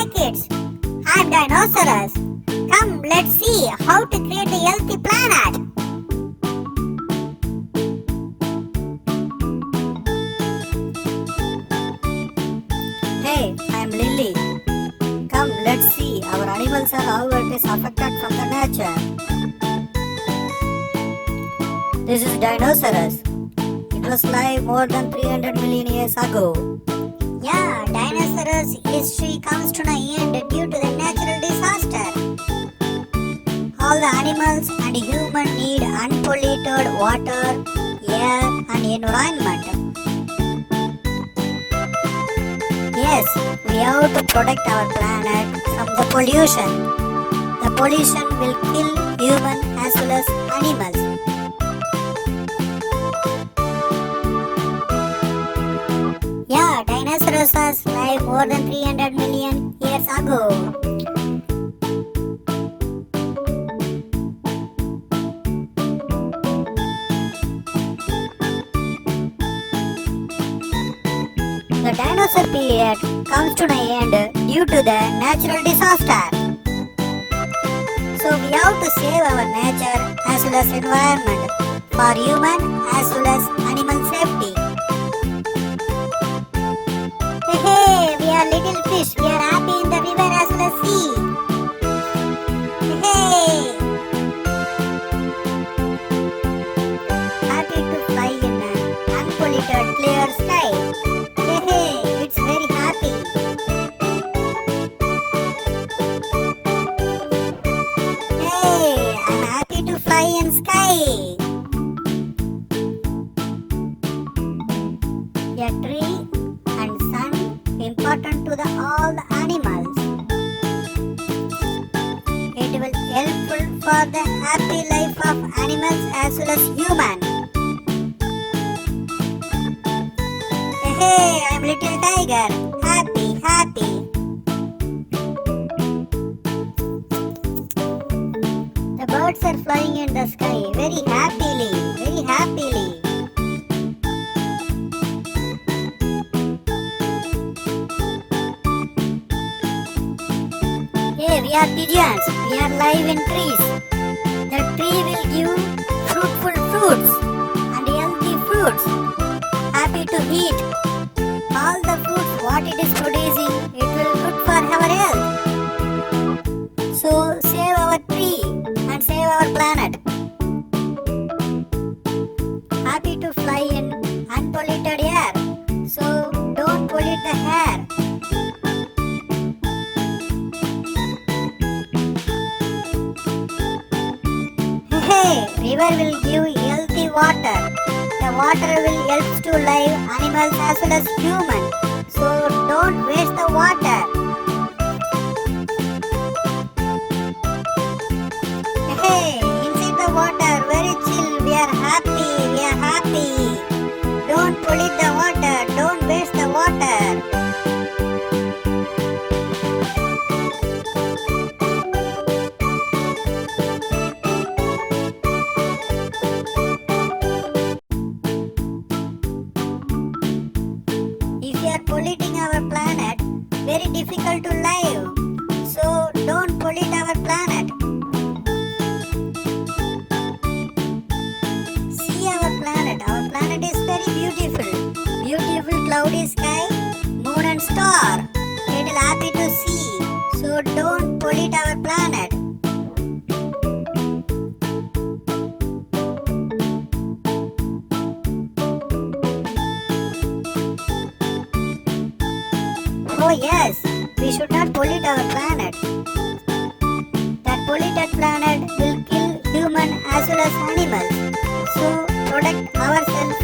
kids. I'm Dinosaurus. Come, let's see how to create a healthy planet. Hey, I'm Lily. Come, let's see our animals and how it is affected from the nature. This is Dinosaurus. It was live more than 300 million years ago. Yeah, dinosaurs history comes to an end due to the natural disaster. All the animals and humans need unpolluted water, air and environment. Yes, we have to protect our planet from the pollution. The pollution will kill humans as well as animals. Yeah, dinosaurs was live more than 300 million years ago. The dinosaur period comes to an end due to the natural disaster. So we have to save our nature as well as environment for human as well as animal safety. Hey, we are little fish. We are happy in the river as well as sea. Hey, happy to fly in an unpolluted clear sky. Hey, it's very happy. Hey, I'm happy to fly in sky. A tree and sun important to all the animals. It will helpful for the happy life of animals as well as human. Hey, I'm little tiger. Happy. The birds are flying in the sky very happily. Hey, we are pigeons. We are live in trees. The tree will give fruitful fruits and healthy fruits. Happy to eat. All the fruits what it is producing, it will good for our health. So save our tree and save our planet. Happy to fly in unpolluted air. So don't pollute the air. Hey, river will give healthy water. The water will help to live animals as well as humans. So don't waste the water. Hey, inside the water, very chill. We are happy. Don't pollute the water. Don't waste the water. If you are polluting our planet, very difficult to live. So don't pollute our planet. See our planet. Our planet is very beautiful. Beautiful cloudy sky, moon and star. Little happy to see. So don't pollute our planet. Oh yes, we should not pollute our planet. That polluted planet will kill human as well as animals. So protect ourselves